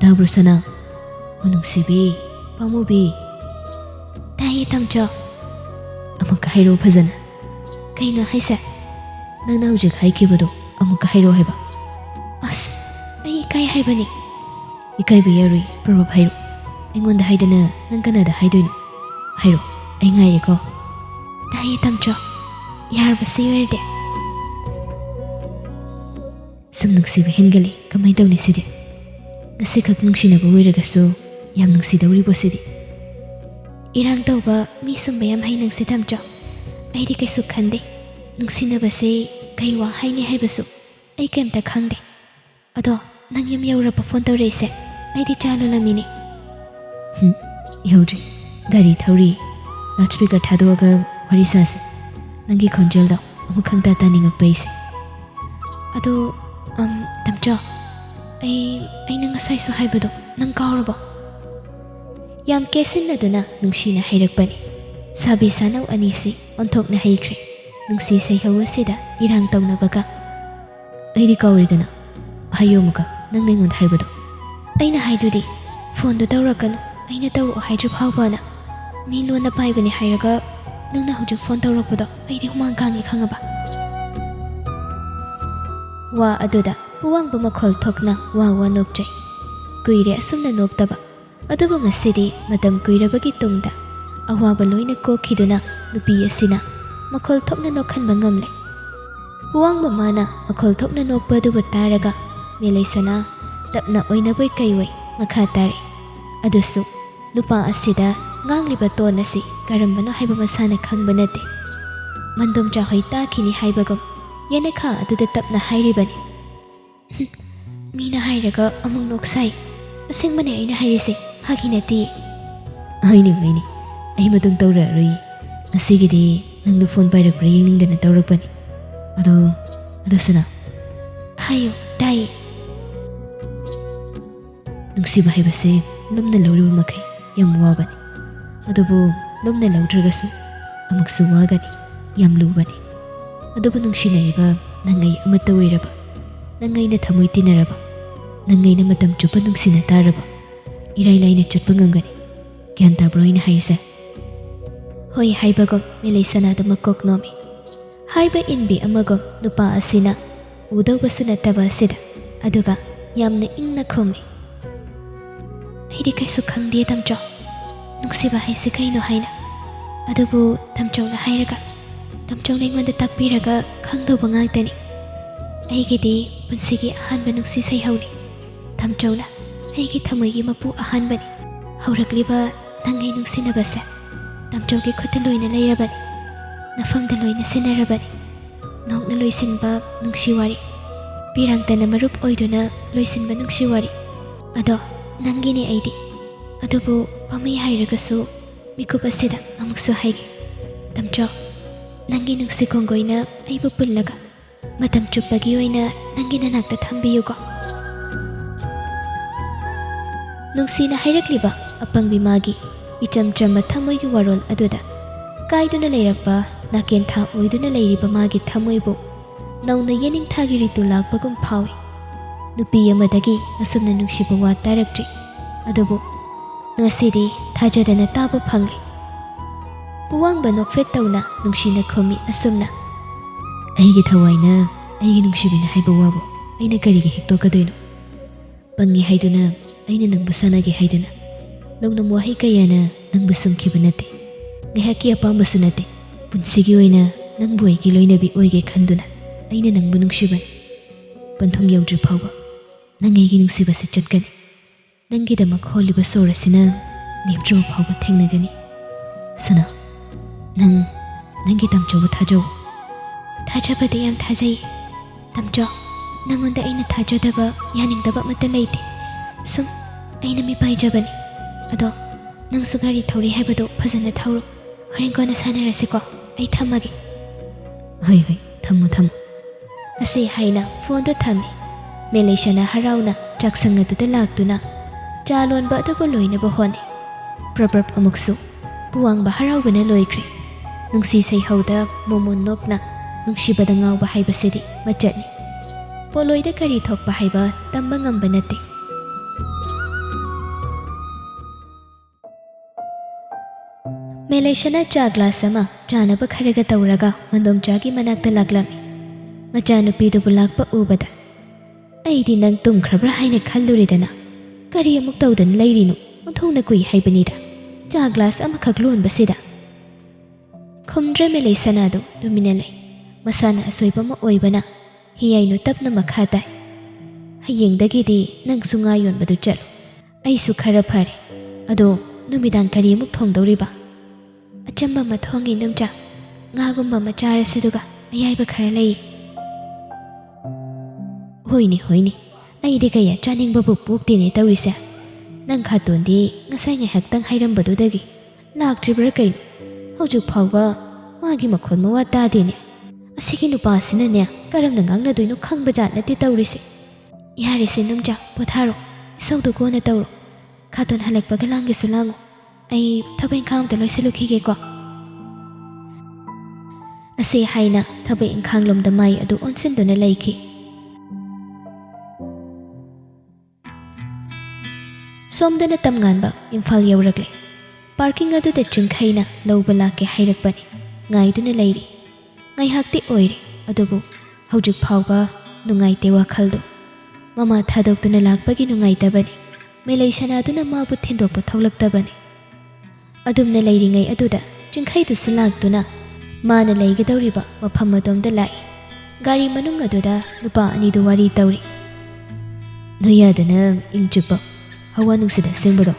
ꯇꯥꯕ꯭ꯔꯣ ꯁꯅꯥ ꯑꯣ ꯅꯨꯡꯁꯤꯕꯤ ꯄꯥꯃꯨꯕꯤ ꯇꯥꯏꯌꯦ ꯇꯝꯆꯧ ꯑꯃꯨꯛꯀ ꯍꯥꯏꯔꯛꯑꯣ ꯐꯖꯅ ꯀꯩꯅꯣ ꯍꯥꯏꯁꯦ ꯅꯪꯅ ꯍꯧꯖꯤꯛ ꯍꯥꯏꯈꯤꯕꯗꯣ ꯑꯃꯨꯛꯀ ꯍꯥꯏꯔꯛꯑꯣ ꯍꯥꯏꯕ ꯑꯁ ꯑꯩ ꯏꯀꯥꯏ ꯍꯥꯏꯕꯅꯤ ꯏꯀꯥꯏꯕ ꯌꯥꯔꯣꯏ ꯄ꯭ꯔꯚꯥꯞ ꯍꯥꯏꯔꯛꯑꯣ ꯑꯩꯉꯣꯟꯗ ꯍꯥꯏꯗꯅ ꯅꯪ ꯀꯅꯥꯗ ꯍꯥꯏꯗꯣꯏꯅꯣ ꯍꯥꯏꯔꯛꯑꯣ ꯑꯩ ꯉꯥꯏꯔꯦꯀꯣ ꯇꯥꯏꯌꯦ ꯇꯝꯆꯧ ꯌꯥꯔꯕꯁꯤ ꯑꯣꯏꯔꯗꯤ ꯁꯨꯝ ꯅꯨꯡꯁꯤꯕ ꯍꯦꯟꯒꯠꯂꯤ ꯀꯃꯥꯏꯅ ꯇꯧꯅꯤ ꯁꯤꯗꯤ ꯉꯁꯤꯈꯛ ꯅꯨꯡꯁꯤꯅꯕ ꯑꯣꯏꯔꯒꯁꯨ ꯌꯥꯝ ꯅꯨꯡꯁꯤꯗꯧꯔꯤꯕꯣ ꯁꯤꯗꯤ ꯏꯔꯥꯡ ꯇꯧꯕ ꯃꯤ ꯁꯨꯝꯕ ꯌꯥꯝ ꯍꯩꯅꯪꯁꯦ ꯇꯝꯆꯧ ꯑꯩꯗꯤ ꯀꯩꯁꯨ ꯈꯟꯗꯦ ꯅꯨꯡꯁꯤꯅꯕꯁꯦ ꯀꯩ ꯋꯥ ꯍꯥꯏꯅꯤ ꯍꯥꯏꯕꯁꯨ ꯑꯩ ꯀꯩꯝꯇ ꯈꯪꯗꯦ ꯑꯗꯣ ꯅꯪ ꯌꯨꯝ ꯌꯧꯔꯕ ꯐꯣꯟ ꯇꯧꯔꯛꯏꯁꯦ ꯑꯩꯗꯤ ꯆꯥ ꯂꯣꯜꯂꯝꯃꯤꯅꯤ ꯌꯧꯗ꯭ꯔꯤ ꯒꯥꯔꯤ ꯊꯧꯔꯤ ꯂꯥꯎꯠ ꯁ꯭ꯄꯤꯀꯔ ꯊꯥꯗꯣꯛꯑꯒ ꯋꯥꯔꯤ ꯁꯥꯁꯦ ꯅꯪꯒꯤ ꯈꯣꯟꯖꯦꯜꯗꯣ ꯑꯃꯨꯛ ꯈꯪꯇꯥ ꯇꯥꯅꯤꯡꯉꯛꯄ ꯑꯩꯁꯦ ꯑꯗꯣ ꯇꯝꯆꯧ ꯑꯩꯅ ꯉꯁꯥꯏꯁꯨ ꯍꯥꯏꯕꯗꯣ ꯅꯪ ꯀꯥꯎꯔꯕꯣ ꯌꯥꯝ ꯀꯦꯁꯤꯟꯅꯗꯨꯅ ꯅꯨꯡꯁꯤꯅ ꯍꯩꯔꯛꯄꯅꯤ ꯁꯥꯕꯤ ꯁꯥꯅꯧ ꯑꯅꯤꯁꯤ ꯑꯣꯟꯊꯣꯛꯅ ꯍꯩꯈ꯭ꯔꯦ ꯅꯨꯡꯁꯤ ꯁꯩꯍꯧ ꯑꯁꯤꯗ ꯏꯔꯥꯡ ꯇꯧꯅꯕꯒ ꯑꯩꯗꯤ ꯀꯥꯎꯔꯦꯗꯅ ꯍꯥꯏꯌꯣ ꯑꯃꯨꯛꯀ ꯅꯪꯅ ꯑꯩꯉꯣꯟꯗ ꯍꯥꯏꯕꯗꯣ ꯑꯩꯅ ꯍꯥꯏꯗꯨꯗꯤ ꯐꯣꯟꯗꯣ ꯇꯧꯔꯛꯀꯅꯨ ꯑꯩꯅ ꯇꯧꯔꯛꯑꯣ ꯍꯥꯏꯗ꯭ꯔꯤ ꯐꯥꯎꯕꯅ ꯃꯤ ꯂꯣꯟꯅ ꯄꯥꯏꯕꯅꯤ ꯍꯥꯏꯔꯒ ꯅꯪꯅ ꯍꯧꯖꯤꯛ ꯐꯣꯟ ꯇꯧꯔꯛꯄꯗꯣ ꯑꯩꯗꯤ ꯍꯨꯃꯥꯡ ꯀꯥꯡꯉꯤ ꯈꯪꯉꯕ ꯋꯥ ꯑꯗꯨꯗ ꯄꯨꯋꯥꯡꯕ ꯃꯈꯣꯜ ꯊꯣꯛꯅ ꯋꯥ ꯅꯣꯛꯆꯩ ꯀꯨꯏꯔꯦ ꯑꯁꯨꯝꯅ ꯅꯣꯛꯇꯕ ꯑꯗꯨꯕꯨ ꯉꯁꯤꯗꯤ ꯃꯇꯝ ꯀꯨꯏꯔꯕꯒꯤ ꯇꯨꯡꯗ ꯑꯋꯥꯕ ꯂꯣꯏꯅ ꯀꯣꯛꯈꯤꯗꯨꯅ ꯅꯨꯄꯤ ꯑꯁꯤꯅ ꯃꯈꯣꯜ ꯊꯣꯛꯅ ꯅꯣꯛꯍꯟꯕ ꯉꯝꯂꯦ ꯄꯨꯋꯥꯡꯕ ꯃꯥꯅ ꯃꯈꯣꯜ ꯊꯣꯛꯅ ꯅꯣꯛꯄ ꯑꯗꯨꯕꯨ ꯇꯥꯔꯒ ꯃꯦꯂꯩꯁꯅ ꯇꯞꯅ ꯑꯣꯏꯅꯕꯣꯏ ꯀꯩꯑꯣꯏ ꯃꯈꯥ ꯇꯥꯔꯦ ꯑꯗꯨꯁꯨ ꯅꯨꯄꯥ ꯑꯁꯤꯗ ꯉꯥꯡꯂꯤꯕ ꯇꯣꯟ ꯑꯁꯤ ꯀꯔꯝꯕꯅꯣ ꯍꯥꯏꯕ ꯃꯁꯥꯅ ꯈꯪꯕ ꯅꯠꯇꯦ ꯃꯟꯗꯣꯝꯆꯥ ꯍꯣꯏ ꯇꯥꯈꯤꯅꯤ ꯍꯥꯏꯕꯒꯨꯝ ꯌꯦꯅꯈꯥ ꯑꯗꯨꯗ ꯇꯞꯅ ꯍꯥꯏꯔꯤꯕꯅꯤ ꯃꯤꯅ ꯍꯥꯏꯔꯒ ꯑꯃꯨꯛ ꯅꯣꯛꯁꯥꯏ ꯑꯁꯦꯡꯕꯅꯦ ꯑꯩꯅ ꯍꯥꯏꯔꯤꯁꯦ ꯐꯥꯒꯤ ꯅꯠꯇꯦ ꯍꯣꯏꯅꯦ ꯑꯩ ꯃꯇꯨꯡ ꯇꯧꯔꯛꯑꯔꯣꯏ ꯉꯁꯤꯒꯤꯗꯤ ꯅꯪꯅ ꯐꯣꯟ ꯄꯥꯏꯔꯛꯄ꯭ꯔꯥ ꯌꯦꯡꯅꯤꯡꯗꯅ ꯇꯧꯔꯛꯄꯅꯤ ꯑꯗꯣ ꯁꯅꯥ ꯍꯥꯏꯌꯨ ꯇꯥꯏꯌꯦ ꯅꯨꯡꯁꯤꯕ ꯍꯥꯏꯕꯁꯦ ꯂꯨꯝꯅ ꯂꯧꯔꯤꯕ ꯃꯈꯩ ꯌꯥꯝ ꯋꯥꯕꯅꯤ ꯑꯗꯨꯕꯨ ꯂꯨꯝꯅ ꯂꯧꯗ꯭ꯔꯒꯁꯨ ꯑꯃꯨꯛꯁꯨ ꯋꯥꯒꯅꯤ ꯌꯥꯝ ꯂꯨꯕꯅꯤ ꯑꯗꯨꯕꯨ ꯅꯨꯡꯁꯤꯅꯔꯤꯕ ꯅꯪ ꯑꯩ ꯑꯃꯠꯇ ꯑꯣꯏꯔꯕ ꯅꯪ ꯑꯩꯅ ꯊꯃꯣꯏ ꯇꯤꯟꯅꯔꯕ ꯅꯪ ꯑꯩꯅ ꯃꯇꯝ ꯆꯨꯞꯄ ꯅꯨꯡꯁꯤꯅ ꯇꯥꯔꯕ ꯏꯔꯥꯏ ꯂꯥꯏꯅ ꯆꯠꯄ ꯉꯝꯒꯅꯤ ꯒ꯭ꯌꯥꯟ ꯇꯥꯕ꯭ꯔꯣ ꯑꯩꯅ ꯍꯥꯏꯔꯤꯁꯦ ꯍꯣꯏ ꯍꯥꯏꯕꯒꯨꯝ ꯃꯦꯂꯩꯁꯅꯥꯗꯨ ꯃꯀꯣꯛ ꯅꯣꯝꯃꯤ ꯍꯥꯏꯕ ꯏꯟꯕꯤ ꯑꯃꯒꯨꯝ ꯅꯨꯄꯥ ꯑꯁꯤꯅ ꯎꯗꯧꯕꯁꯨ ꯅꯠꯇꯕ ꯑꯁꯤꯗ ꯑꯗꯨꯒ ꯌꯥꯝꯅ ꯏꯪꯅ ꯈꯨꯝꯃꯤ ꯑꯩꯗꯤ ꯀꯩꯁꯨ ꯈꯪꯗꯦ ꯇꯝꯆꯧ ꯅꯨꯡꯁꯤꯕ ꯍꯥꯏꯁꯤ ꯀꯩꯅꯣ ꯍꯥꯏꯅ ꯑꯗꯨꯕꯨ ꯇꯝꯆꯧꯅ ꯍꯥꯏꯔꯒ ꯇꯝꯆꯧꯅ ꯑꯩꯉꯣꯟꯗ ꯇꯥꯛꯄꯤꯔꯒ ꯈꯪꯗꯧꯕ ꯉꯥꯛꯇꯅꯤ ꯑꯩꯒꯤꯗꯤ ꯄꯨꯟꯁꯤꯒꯤ ꯑꯍꯥꯟꯕ ꯅꯨꯡꯁꯤ ꯁꯩꯍꯧꯅꯤ ꯇꯝꯆꯧꯅ ꯑꯩꯒꯤ ꯊꯃꯣꯏꯒꯤ ꯃꯄꯨ ꯑꯍꯥꯟꯕꯅꯤ ꯍꯧꯔꯛꯂꯤꯕ ꯅꯪꯒꯤ ꯅꯨꯡꯁꯤꯅꯕꯁꯦ ꯇꯝꯆꯧꯒꯤ ꯈꯨꯠꯇ ꯂꯣꯏꯅ ꯂꯩꯔꯕꯅꯤ ꯅꯐꯝꯗ ꯂꯣꯏꯅ ꯁꯤꯟꯅꯔꯕꯅꯤ ꯅꯣꯛꯅ ꯂꯣꯏꯁꯤꯟꯕ ꯅꯨꯡꯁꯤ ꯋꯥꯔꯤ ꯄꯤꯔꯥꯡꯇꯅ ꯃꯔꯨꯞ ꯑꯣꯏꯗꯨꯅ ꯂꯣꯏꯁꯤꯟꯕ ꯅꯨꯡꯁꯤ ꯋꯥꯔꯤ ꯑꯗꯣ ꯅꯪꯒꯤꯅꯤ ꯑꯩꯗꯤ ꯑꯗꯨꯕꯨ ꯄꯥꯝꯃꯩ ꯍꯥꯏꯔꯒꯁꯨ ꯃꯤꯀꯨꯞ ꯑꯁꯤꯗ ꯑꯃꯨꯛꯁꯨ ꯍꯥꯏꯒꯦ ꯇꯝꯆꯧ ꯅꯪꯒꯤ ꯅꯨꯡꯁꯤ ꯀꯣꯡꯒꯣꯏꯅ ꯑꯩꯕꯨ ꯄꯨꯜꯂꯒ ꯃꯇꯝ ꯆꯨꯞꯄꯒꯤ ꯑꯣꯏꯅ ꯅꯪꯒꯤ ꯅꯅꯥꯛꯇ ꯊꯝꯕꯤꯌꯨꯀꯣ ꯅꯨꯡꯁꯤꯅ ꯍꯥꯏꯔꯛꯂꯤꯕ ꯑꯄꯪꯕꯤ ꯃꯥꯒꯤ ꯏꯆꯝ ꯆꯝꯕ ꯊꯃꯣꯏꯒꯤ ꯋꯥꯔꯣꯜ ꯑꯗꯨꯗ ꯀꯥꯏꯗꯨꯅ ꯂꯩꯔꯛꯄ naken tha oiduna leiriba magi thamoibu nauna yening thagi ritu lakpagum phawi nupi amadagi asumna nungsiba wa tarakti adubu ngasidi thajadana taba phangli puwangba nokfet tawna nungsina khomi asumna ꯑꯩꯒꯤ ꯊꯋꯥꯏꯅ ꯑꯩꯒꯤ ꯅꯨꯡꯁꯤꯕꯤꯅ ꯍꯥꯏꯕ ꯋꯥꯕꯨ ꯑꯩꯅ ꯀꯔꯤꯒꯤ ꯍꯦꯛꯇꯣꯛꯀꯗꯣꯏꯅꯣ ꯄꯪꯉꯤ ꯍꯥꯏꯗꯨꯅ ꯑꯩꯅ ꯅꯪꯕꯨ ꯁꯥꯟꯅꯒꯦ ꯍꯥꯏꯗꯅ ꯂꯧꯅꯝ ꯋꯥꯍꯩ ꯀꯌꯥꯅ ꯅꯪꯕꯨ ꯁꯨꯝꯈꯤꯕ ꯅꯠꯇꯦ ꯉꯥꯏꯍꯥꯛꯀꯤ ꯑꯄꯥꯝꯕꯁꯨ ꯅꯠꯇꯦ ꯄꯨꯟꯁꯤꯒꯤ ꯑꯣꯏꯅ ꯅꯪꯕꯨ ꯑꯩꯒꯤ ꯂꯣꯏꯅꯕꯤ ꯑꯣꯏꯒꯦ ꯈꯟꯗꯨꯅ ꯑꯩꯅ ꯅꯪꯕꯨ ꯅꯨꯡꯁꯤꯕꯅꯤ ꯄꯟꯊꯨꯡ ꯌꯧꯗ꯭ꯔꯤ ꯐꯥꯎꯕ ꯅꯪ ꯑꯩꯒꯤ ꯅꯨꯡꯁꯤꯕꯁꯤ ꯆꯠꯀꯅꯤ ꯅꯪꯒꯤꯗꯃꯛ ꯍꯣꯜꯂꯤꯕ ꯁꯣꯔ ꯑꯁꯤꯅ ꯂꯦꯞꯇ꯭ꯔꯤꯕ ꯐꯥꯎꯕ ꯊꯦꯡꯅꯒꯅꯤ ꯁꯅꯥ ꯅꯪꯒꯤ ꯇꯝꯆꯧꯕꯨ ꯊꯥꯖꯧ ꯊꯥꯖꯕꯗꯤ ꯌꯥꯝ ꯊꯥꯖꯩ ꯇꯝꯆꯧ ꯅꯪꯉꯣꯟꯗ ꯑꯩꯅ ꯊꯥꯖꯗꯕ ꯌꯥꯅꯤꯡꯗꯕ ꯑꯃꯠꯇ ꯂꯩꯇꯦ ꯁꯨꯝ ꯑꯩꯅ ꯃꯤꯄꯥꯏꯖꯕꯅꯤ ꯑꯗꯣ ꯅꯪꯁꯨ ꯒꯥꯔꯤ ꯊꯧꯔꯤ ꯍꯥꯏꯕꯗꯣ ꯐꯖꯅ ꯊꯧꯔꯣ ꯍꯣꯔꯦꯟ ꯀꯣꯟꯅ ꯁꯥꯟꯅꯔꯁꯤꯀꯣ ꯑꯩ ꯊꯝꯃꯒꯦ ꯍꯣꯏ ꯊꯝꯃꯣ ꯑꯁꯤ ꯍꯥꯏꯅ ꯐꯣꯟꯗꯣ ꯊꯝꯃꯤ ꯃꯦꯂꯩꯁꯥꯅ ꯍꯔꯥꯎꯅ ꯆꯥꯛꯁꯪ ꯑꯗꯨꯗ ꯂꯥꯛꯇꯨꯅ ꯆꯥ ꯂꯣꯟꯕ ꯑꯗꯨꯕꯨ ꯂꯣꯏꯅꯕ ꯍꯣꯠꯅꯩ ꯄ꯭ꯔꯕ꯭ꯔꯞ ꯑꯃꯨꯛꯁꯨ ꯄꯨꯋꯥꯡꯕ ꯍꯔꯥꯎꯕꯅ ꯂꯣꯏꯈ꯭ꯔꯦ ꯅꯨꯡꯁꯤ ꯁꯩꯍꯧꯗ ꯃꯣꯃꯣꯟ ꯅꯣꯛꯅ ꯅꯨꯡꯁꯤꯕꯗ ꯉꯥꯎꯕ ꯍꯥꯏꯕꯁꯤꯗꯤ ꯃꯆꯠꯅꯤ ꯄꯣꯂꯣꯏꯗ ꯀꯔꯤ ꯊꯣꯛꯄ ꯍꯥꯏꯕ ꯇꯝꯕ ꯉꯝꯕ ꯅꯠꯇꯦ ꯃꯦꯂꯩꯁꯥꯅ ꯆꯥ ꯒ꯭ꯂꯥꯁ ꯑꯃ ꯆꯥꯅꯕ ꯈꯔꯒ ꯇꯧꯔꯒ ꯃꯟꯗꯣꯝꯆꯥꯒꯤ ꯃꯅꯥꯛꯇ ꯂꯥꯛꯂꯝꯃꯤ ꯃꯆꯥꯅꯨꯄꯤꯗꯨꯕꯨ ꯂꯥꯛꯄ ꯎꯕꯗ ꯑꯩꯗꯤ ꯅꯪ ꯇꯨꯝꯈ꯭ꯔꯕ꯭ꯔꯥ ꯍꯥꯏꯅ ꯈꯜꯂꯨꯔꯦꯗꯅ ꯀꯔꯤ ꯑꯃꯨꯛ ꯇꯧꯗꯅ ꯂꯩꯔꯤꯅꯣ ꯑꯣꯟꯊꯣꯛꯅ ꯀꯨꯏ ꯍꯥꯏꯕꯅꯤꯗ ꯆꯥ ꯒ꯭ꯂꯥꯁ ꯑꯃꯈꯛ ꯂꯣꯟꯕꯁꯤꯗ ꯈꯨꯝꯗ꯭ꯔꯦ ꯃꯦꯂꯩꯁꯥꯅ ꯑꯗꯨ ꯇꯨꯃꯤꯟꯅ ꯂꯩ ꯃꯁꯥꯅ ꯑꯁꯣꯏꯕ ꯑꯃ ꯑꯣꯏꯕꯅ ꯍꯤꯌꯥꯏꯅꯨ ꯇꯞꯅ ꯃꯈꯥ ꯇꯥꯏ ꯍꯌꯦꯡꯗꯒꯤꯗꯤ ꯅꯪꯁꯨ ꯉꯥ ꯌꯣꯟꯕꯗꯨ ꯆꯠꯂꯨ ꯑꯩꯁꯨ ꯈꯔ ꯐꯔꯦ ꯑꯗꯣ ꯅꯨꯃꯤꯗꯥꯡ ꯀꯔꯤ ꯑꯃꯨꯛ ꯊꯣꯡꯗꯧꯔꯤꯕ ꯑꯆꯝꯕ ꯑꯃ ꯊꯣꯡꯉꯤ ꯅꯝꯆꯥ ꯉꯥꯒꯨꯝꯕ ꯑꯃ ꯆꯥꯔꯁꯤ ꯑꯗꯨꯒ ꯑꯌꯥꯏꯕ ꯈꯔ ꯂꯩꯌꯦ ꯍꯣꯏꯅꯦ ꯑꯩꯗꯤ ꯀꯌꯥ ꯆꯥꯅꯤꯡꯕꯕꯨ ꯄꯣꯛꯇꯦꯅꯦ ꯇꯧꯔꯤꯁꯦ ꯅꯪ ꯈꯥꯇꯣꯟꯗꯤ ꯉꯁꯥꯏ ꯉꯥꯏꯍꯥꯛꯇꯪ ꯍꯥꯏꯔꯝꯕꯗꯨꯗꯒꯤ ꯂꯥꯛꯇ꯭ꯔꯤꯕ꯭ꯔꯥ ꯀꯩꯅꯣ ꯍꯧꯖꯤꯛ ꯐꯥꯎꯕ ꯃꯥꯒꯤ ꯃꯈꯣꯟ ꯃꯋꯥ ꯇꯥꯗꯦꯅꯦ ꯑꯁꯤꯒꯤ ꯅꯨꯄꯥꯁꯤꯅꯅꯦ ꯀꯔꯝꯅ ꯉꯥꯡꯅꯗꯣꯏꯅꯣ ꯈꯪꯕꯖꯥꯠ ꯅꯠꯇꯦ ꯇꯧꯔꯤꯁꯦ ꯌꯥꯔꯦꯁꯦ ꯅꯝꯆꯥ ꯄꯣꯊꯥꯔꯣ ꯏꯁꯧꯗꯣ ꯀꯣꯟꯅ ꯇꯧꯔꯣ ꯈꯥꯇꯣꯟ ꯍꯜꯂꯛꯄꯒ ꯂꯥꯡꯒꯦꯁꯨ ꯂꯥꯡꯉꯣ ꯑꯩ ꯊꯕꯛ ꯏꯪꯈꯥꯡ ꯑꯝꯇ ꯂꯣꯏꯁꯤꯜꯂꯨꯈꯤꯒꯦꯀꯣ ꯑꯁꯤ ꯍꯥꯏꯅ ꯊꯕꯛ ꯏꯪꯈꯥꯡꯂꯣꯝꯗ ꯃꯥꯏ ꯑꯗꯨ ꯑꯣꯟꯁꯤꯟꯗꯨꯅ ꯂꯩꯈꯤ ꯁꯣꯝꯗꯅ ꯇꯝꯉꯥꯟꯕ ꯏꯝꯐꯥꯜ ꯌꯧꯔꯛꯂꯦ ꯄꯥꯔꯀꯤꯡ ꯑꯗꯨꯗ ꯆꯤꯡꯈꯩꯅ ꯂꯧꯕ ꯂꯥꯛꯀꯦ ꯍꯥꯏꯔꯛꯄꯅꯤ ꯉꯥꯏꯗꯨꯅ ꯂꯩꯔꯤ ꯉꯥꯏꯍꯥꯛꯇꯤ ꯑꯣꯏꯔꯦ ꯑꯗꯨꯕꯨ ꯍꯧꯖꯤꯛ ꯐꯥꯎꯕ ꯅꯨꯡꯉꯥꯏꯇꯦ ꯋꯥꯈꯜꯗꯨ ꯃꯃꯥ ꯊꯥꯗꯣꯛꯇꯨꯅ ꯂꯥꯛꯄꯒꯤ ꯅꯨꯡꯉꯥꯏꯇꯕꯅꯤ ꯃꯦꯂꯩꯁꯥꯅ ꯑꯗꯨꯅ ꯃꯥꯕꯨ ꯊꯤꯟꯗꯣꯛꯄ ꯊꯣꯛꯂꯛꯇꯕꯅꯤ ꯑꯗꯨꯝꯅ ꯂꯩꯔꯤꯉꯩ ꯑꯗꯨꯗ ꯆꯤꯡꯈꯩꯗꯨꯁꯨ ꯂꯥꯛꯇꯨꯅ ꯃꯥꯅ ꯂꯩꯒꯗꯧꯔꯤꯕ ꯃꯐꯝ ꯑꯗꯣꯝꯗ ꯂꯥꯛꯏ ꯒꯥꯔꯤ ꯃꯅꯨꯡ ꯑꯗꯨꯗ ꯅꯨꯄꯥ ꯑꯅꯤꯗꯨ ꯋꯥꯔꯤ ꯇꯧꯔꯤ ꯅꯣꯏꯌꯥꯗꯅ ꯏꯪ ꯆꯨꯞꯄ ꯍꯋꯥ ꯅꯨꯡꯁꯤꯠ ꯑꯁꯦꯡꯕꯗꯣ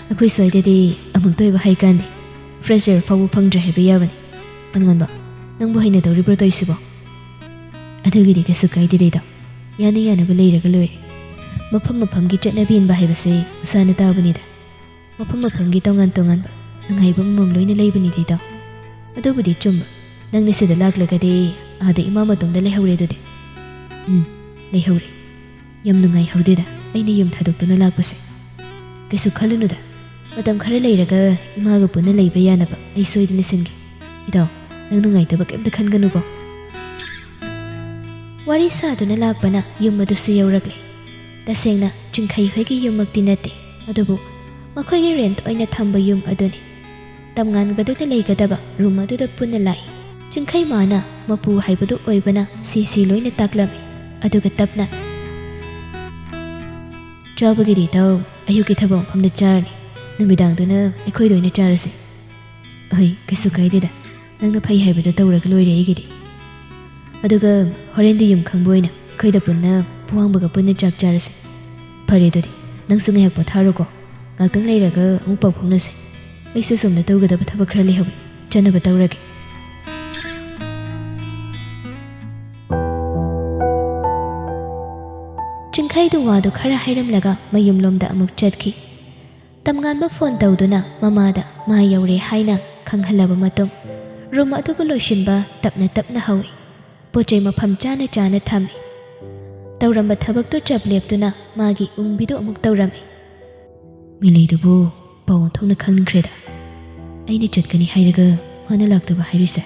ꯑꯩꯈꯣꯏ ꯁ꯭ꯋꯥꯏꯗꯗꯤ ꯑꯃꯨꯛꯇ ꯑꯣꯏꯕ ꯍꯩꯀꯥꯟꯗꯦ ꯐ꯭ꯔꯦꯁ ꯑꯦꯌꯔ ꯐꯥꯎꯕ ꯐꯪꯗ꯭ꯔꯦ ꯍꯥꯏꯕ ꯌꯥꯕꯅꯤ ꯇꯝꯉꯥꯟꯕ ꯅꯪꯕꯨ ꯍꯩꯅꯗꯧꯔꯤꯕ꯭ꯔꯣ ꯇꯧꯏꯁꯤꯕꯣ ꯑꯗꯨꯒꯤꯗꯤ ꯀꯩꯁꯨ ꯀꯥꯏꯗꯦꯗ ꯌꯥꯅꯕ ꯂꯩꯔꯒ ꯂꯣꯏꯔꯦ ꯃꯐꯝꯒꯤ ꯆꯠꯅꯕꯤ ꯏꯟꯕ ꯍꯥꯏꯕꯁꯦ ꯃꯁꯥꯅ ꯇꯥꯕꯅꯤꯗ ꯃꯐꯝꯒꯤ ꯇꯣꯉꯥꯟꯕ ꯅꯨꯡꯉꯥꯏꯕ ꯑꯃꯃꯝ ꯂꯣꯏꯅ ꯂꯩꯕꯅꯤꯗ ꯏꯇꯥꯎ ꯑꯗꯨꯕꯨꯗꯤ ꯆꯨꯝꯕ ꯅꯪꯅ ꯁꯤꯗ ꯂꯥꯛꯂꯒꯗꯤ ꯑꯥꯗ ꯏꯃꯥ ꯃꯇꯣꯝꯗ ꯂꯩꯍꯧꯔꯦ ꯑꯗꯨꯗꯤ ꯂꯩꯍꯧꯔꯦ ꯌꯥꯝ ꯅꯨꯡꯉꯥꯏꯍꯧꯗꯦꯗ ꯑꯩꯅ ꯌꯨꯝ ꯊꯥꯗꯣꯛꯇꯨꯅ ꯂꯥꯛꯄꯁꯦ ꯀꯩꯁꯨ ꯈꯜꯂꯨꯅꯨꯗ ꯃꯇꯝ ꯈꯔ ꯂꯩꯔꯒ ꯏꯃꯥꯒ ꯄꯨꯟꯅ ꯂꯩꯕ ꯌꯥꯅꯕ ꯑꯩ ꯁꯣꯏꯗꯅ ꯁꯤꯟꯒꯦ ꯏꯇꯥꯎ ꯅꯪ ꯅꯨꯡꯉꯥꯏꯇꯕ ꯀꯩꯝꯇ ꯈꯟꯒꯅꯨꯀꯣ ꯋꯥꯔꯤ ꯁꯥꯗꯨꯅ ꯂꯥꯛꯄꯅ ꯌꯨꯝ ꯑꯗꯨꯁꯨ ꯌꯧꯔꯛꯂꯦ ꯇꯁꯦꯡꯅ ꯆꯤꯡꯈꯩ ꯍꯣꯏꯒꯤ ꯌꯨꯝꯃꯛꯇꯤ ꯅꯠꯇꯦ ꯑꯗꯨꯕꯨ ꯃꯈꯣꯏꯒꯤ ꯔꯦꯟꯠ ꯑꯣꯏꯅ ꯊꯝꯕ ꯌꯨꯝ ꯑꯗꯨꯅꯤ ꯇꯝꯉꯥꯟꯕꯗꯨꯅ ꯂꯩꯒꯗꯕ ꯔꯨꯝ ꯑꯗꯨꯗ ꯄꯨꯟꯅ ꯂꯥꯛꯏ ꯆꯤꯡꯈꯩ ꯃꯥꯅ ꯃꯄꯨ ꯍꯥꯏꯕꯗꯨ ꯑꯣꯏꯕꯅ ꯁꯤ ꯂꯣꯏꯅ ꯇꯥꯛꯂꯝꯃꯤ ꯑꯗꯨꯒ ꯇꯞꯅ ꯆꯥꯕꯒꯤꯗꯤ ꯏꯇꯥꯎ ꯑꯌꯨꯛꯀꯤ ꯊꯕꯛ ꯃꯐꯝꯗ ꯆꯥꯔꯅꯤ ꯅꯨꯃꯤꯗꯥꯡꯗꯨꯅ ꯑꯩꯈꯣꯏꯗ ꯑꯣꯏꯅ ꯆꯥꯔꯁꯦ ꯍꯣꯏ ꯀꯩꯁꯨ ꯀꯥꯏꯗꯦꯗ ꯅꯪꯅ ꯐꯩ ꯍꯥꯏꯕꯗꯣ ꯇꯧꯔꯒ ꯂꯣꯏꯔꯦ ꯑꯩꯒꯤꯗꯤ ꯑꯗꯨꯒ ꯍꯣꯔꯦꯟꯗꯤ ꯌꯨꯝ ꯈꯪꯕ ꯑꯣꯏꯅ ꯑꯩꯈꯣꯏꯗ ꯄꯨꯟꯅ ꯄꯨꯋꯥꯡꯕꯒ ꯄꯨꯟꯅ ꯆꯥꯛ ꯆꯥꯔꯁꯦ ꯐꯔꯦ ꯑꯗꯨꯗꯤ ꯅꯪꯁꯨ ꯉꯥꯏꯍꯥꯛ ꯄꯣꯊꯥꯔꯣꯀꯣ ꯉꯥꯛꯇꯪ ꯂꯩꯔꯒ ꯑꯃꯨꯛ ꯄꯥꯎ ꯐꯥꯎꯅꯁꯦ ꯑꯩꯁꯨ ꯁꯣꯝꯗ ꯇꯧꯒꯗꯕ ꯊꯕꯛ ꯈꯔ ꯂꯩꯍꯧꯏ ꯆꯠꯅꯕ ꯇꯧꯔꯒꯦ ꯆꯤꯡꯈꯩꯗꯨ ꯋꯥꯗꯨ ꯈꯔ ꯍꯥꯏꯔꯝꯂꯒ ꯃꯌꯨꯝꯂꯣꯝꯗ ꯑꯃꯨꯛ ꯆꯠꯈꯤ ꯇꯝꯉꯥꯟꯕ ꯐꯣꯟ ꯇꯧꯗꯨꯅ ꯃꯃꯥꯗ ꯃꯥ ꯌꯧꯔꯦ ꯍꯥꯏꯅ ꯈꯪꯍꯜꯂꯕ ꯃꯇꯨꯡ ꯔꯨꯝ ꯑꯗꯨꯕꯨ ꯂꯣꯏꯁꯤꯟꯕ ꯇꯞꯅ ꯍꯧꯏ ꯄꯣꯠꯆꯩ ꯃꯐꯝ ꯆꯥꯅ ꯊꯝꯃꯤ ꯇꯧꯔꯝꯕ ꯊꯕꯛꯇꯨ ꯆꯞ ꯂꯦꯞꯇꯨꯅ ꯃꯥꯒꯤ ꯎꯪꯕꯤꯗꯨ ꯑꯃꯨꯛ ꯇꯧꯔꯝꯃꯤ ꯃꯤꯂꯩꯗꯨꯕꯨ ꯄꯥꯎ ꯑꯣꯟꯊꯣꯛꯅ ꯈꯪꯈ꯭ꯔꯦꯗ ꯑꯩꯅ ꯆꯠꯀꯅꯤ ꯍꯥꯏꯔꯒ ꯃꯥꯅ ꯂꯥꯛꯇꯕ ꯍꯥꯏꯔꯤꯁꯦ